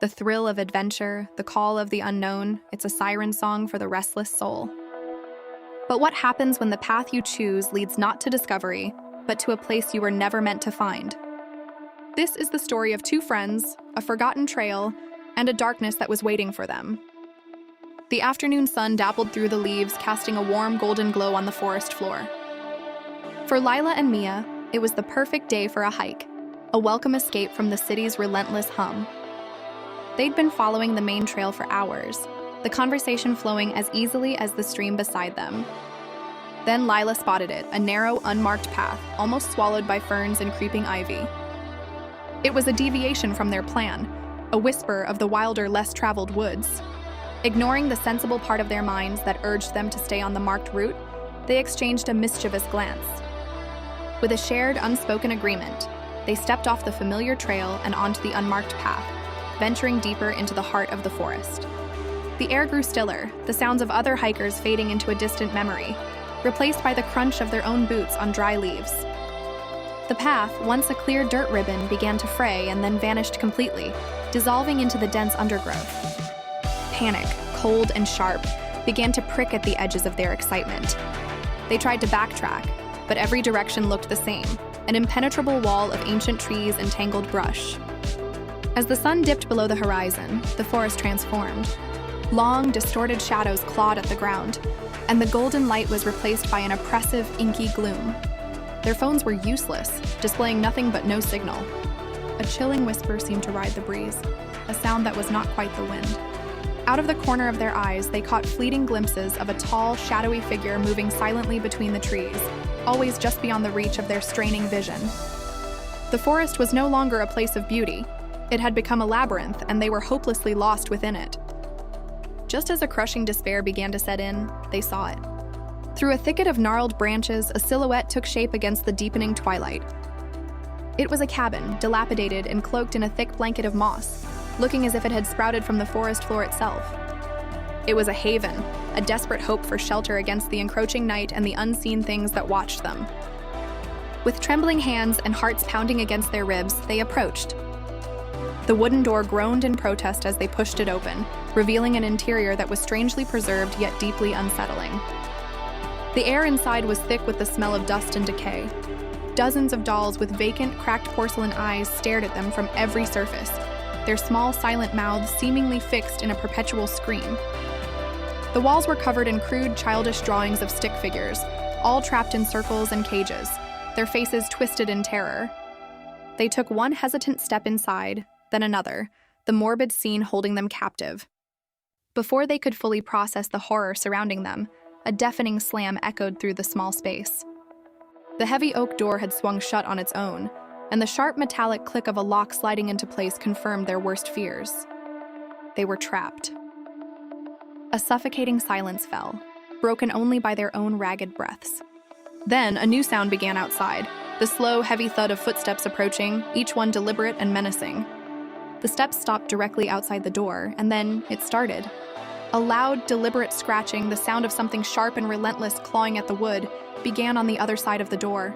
The thrill of adventure, the call of the unknown, it's a siren song for the restless soul. But what happens when the path you choose leads not to discovery, but to a place you were never meant to find? This is the story of two friends, a forgotten trail, and a darkness that was waiting for them. The afternoon sun dappled through the leaves, casting a warm golden glow on the forest floor. For Lila and Mia, it was the perfect day for a hike, a welcome escape from the city's relentless hum. They'd been following the main trail for hours, the conversation flowing as easily as the stream beside them. Then Lila spotted it, a narrow, unmarked path, almost swallowed by ferns and creeping ivy. It was a deviation from their plan, a whisper of the wilder, less traveled woods. Ignoring the sensible part of their minds that urged them to stay on the marked route, they exchanged a mischievous glance. With a shared, unspoken agreement, they stepped off the familiar trail and onto the unmarked path, venturing deeper into the heart of the forest. The air grew stiller, the sounds of other hikers fading into a distant memory, replaced by the crunch of their own boots on dry leaves. The path, once a clear dirt ribbon, began to fray and then vanished completely, dissolving into the dense undergrowth. Panic, cold and sharp, began to prick at the edges of their excitement. They tried to backtrack, but every direction looked the same, an impenetrable wall of ancient trees and tangled brush. As the sun dipped below the horizon, the forest transformed. Long, distorted shadows clawed at the ground, and the golden light was replaced by an oppressive, inky gloom. Their phones were useless, displaying nothing but no signal. A chilling whisper seemed to ride the breeze, a sound that was not quite the wind. Out of the corner of their eyes, they caught fleeting glimpses of a tall, shadowy figure moving silently between the trees, always just beyond the reach of their straining vision. The forest was no longer a place of beauty. It had become a labyrinth, and they were hopelessly lost within it. Just as a crushing despair began to set in, they saw it. Through a thicket of gnarled branches, a silhouette took shape against the deepening twilight. It was a cabin, dilapidated and cloaked in a thick blanket of moss, looking as if it had sprouted from the forest floor itself. It was a haven, a desperate hope for shelter against the encroaching night and the unseen things that watched them. With trembling hands and hearts pounding against their ribs, they approached. The wooden door groaned in protest as they pushed it open, revealing an interior that was strangely preserved yet deeply unsettling. The air inside was thick with the smell of dust and decay. Dozens of dolls with vacant, cracked porcelain eyes stared at them from every surface, their small, silent mouths seemingly fixed in a perpetual scream. The walls were covered in crude, childish drawings of stick figures, all trapped in circles and cages, their faces twisted in terror. They took one hesitant step inside, then another, the morbid scene holding them captive. Before they could fully process the horror surrounding them, a deafening slam echoed through the small space. The heavy oak door had swung shut on its own, and the sharp metallic click of a lock sliding into place confirmed their worst fears. They were trapped. A suffocating silence fell, broken only by their own ragged breaths. Then a new sound began outside, the slow, heavy thud of footsteps approaching, each one deliberate and menacing. The steps stopped directly outside the door, and then it started. A loud, deliberate scratching, the sound of something sharp and relentless clawing at the wood, began on the other side of the door.